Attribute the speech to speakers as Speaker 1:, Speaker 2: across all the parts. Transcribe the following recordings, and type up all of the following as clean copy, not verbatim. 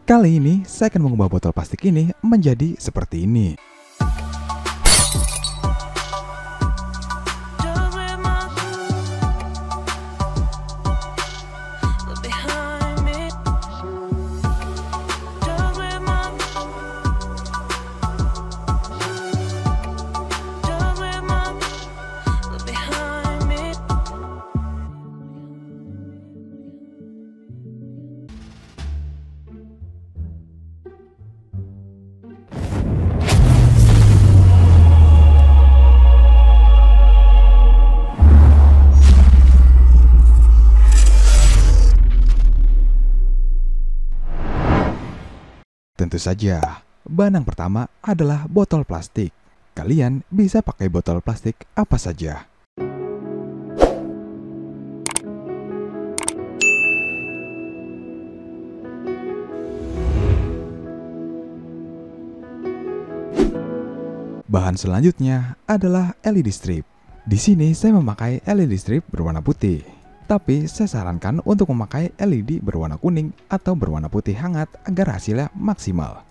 Speaker 1: Kali ini saya akan mengubah botol plastik ini menjadi seperti ini. Tentu saja, bahan yang pertama adalah botol plastik. Kalian bisa pakai botol plastik apa saja. Bahan selanjutnya adalah LED strip. Di sini saya memakai LED strip berwarna putih. Tapi saya sarankan untuk memakai LED berwarna kuning atau berwarna putih hangat agar hasilnya maksimal.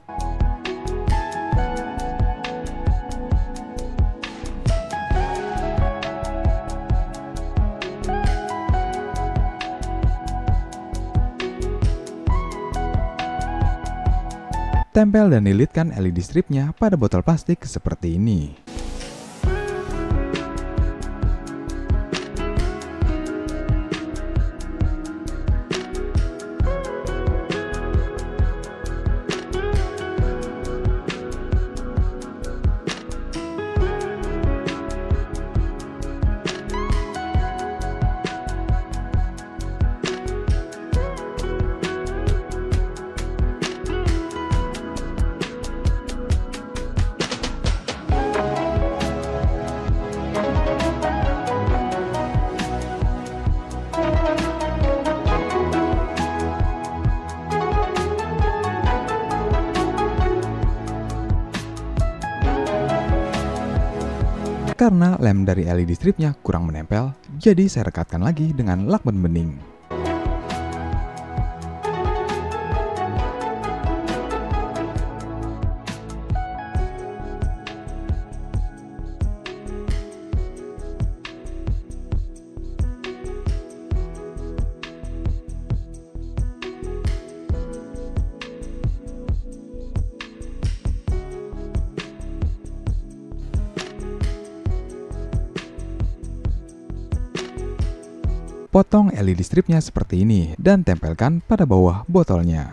Speaker 1: Tempel dan lilitkan LED stripnya pada botol plastik seperti ini. Karena lem dari LED stripnya kurang menempel, jadi saya rekatkan lagi dengan lakban bening. Potong LED stripnya seperti ini dan tempelkan pada bawah botolnya.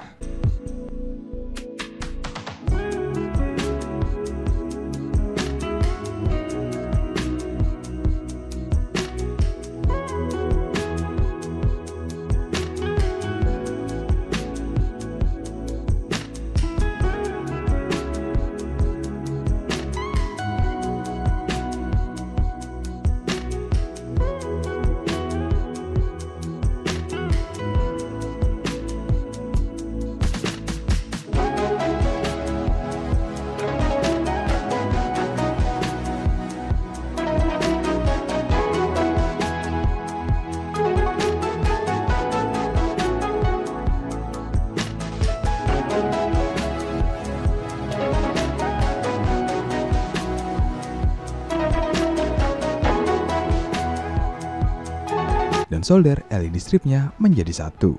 Speaker 1: Dan solder LED stripnya menjadi satu.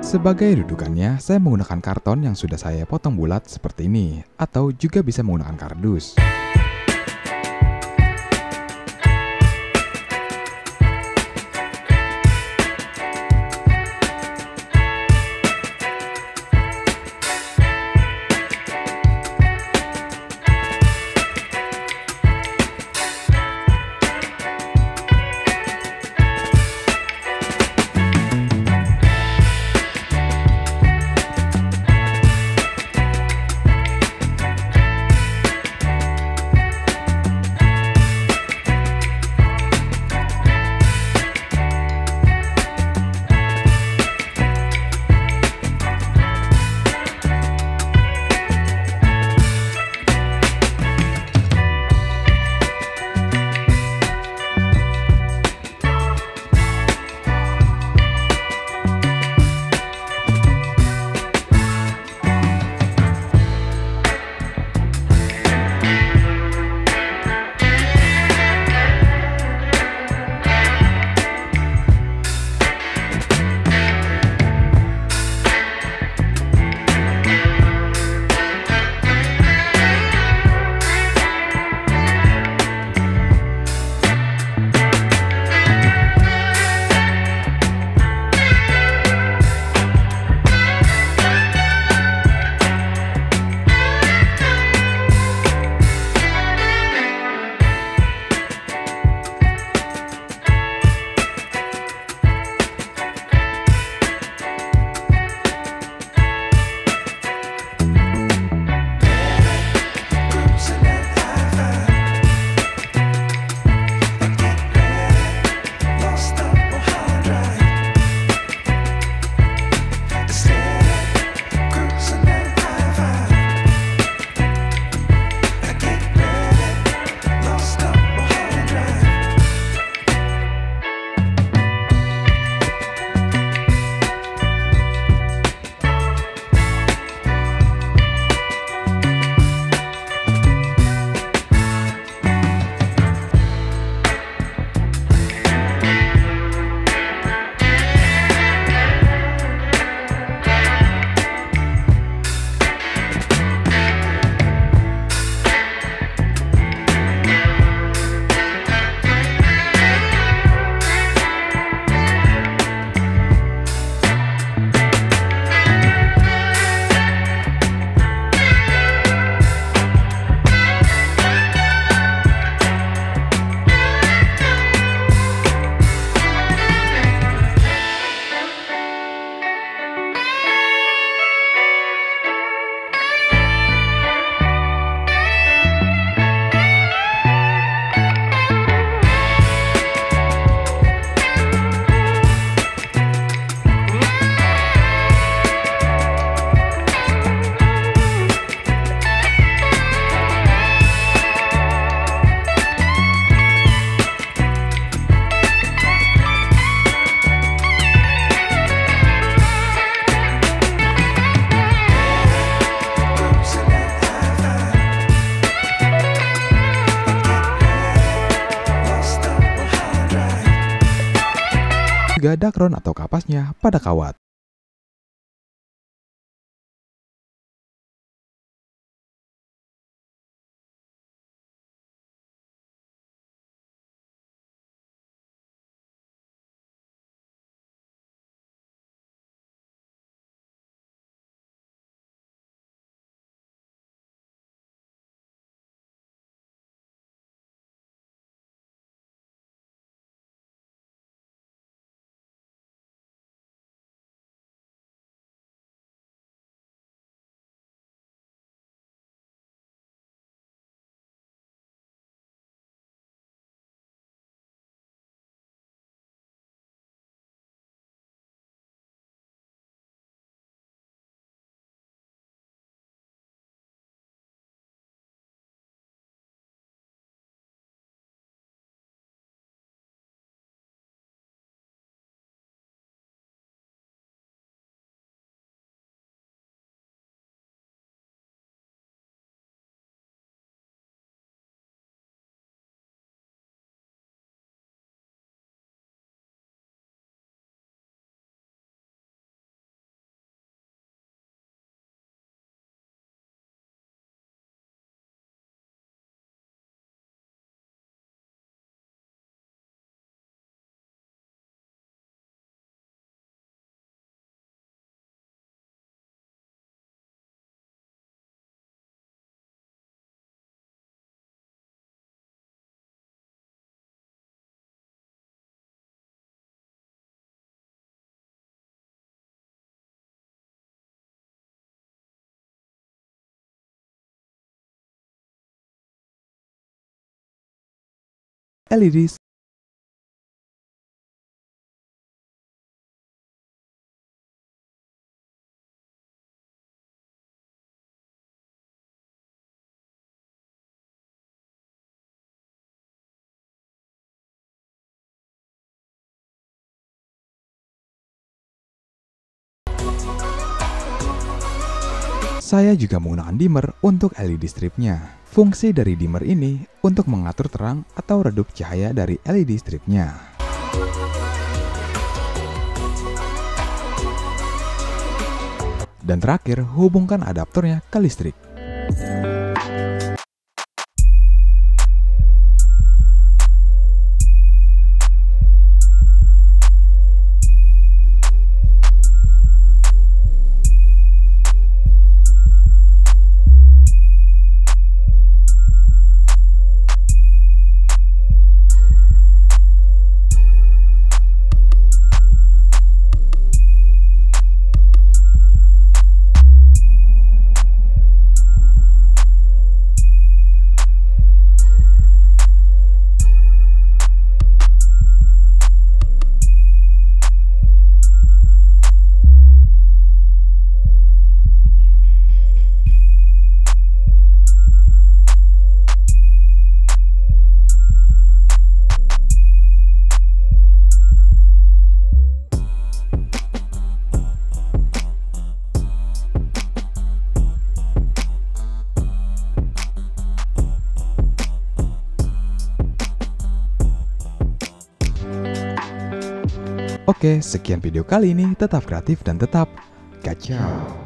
Speaker 1: Sebagai dudukannya, saya menggunakan karton yang sudah saya potong bulat seperti ini, atau juga bisa menggunakan kardus. juga dakron atau kapasnya pada kawat. LED Saya juga menggunakan dimmer untuk LED stripnya. Fungsi dari dimmer ini untuk mengatur terang atau redup cahaya dari LED stripnya. Dan terakhir, hubungkan adaptornya ke listrik. Oke, sekian video kali ini. Tetap kreatif dan tetap kacau.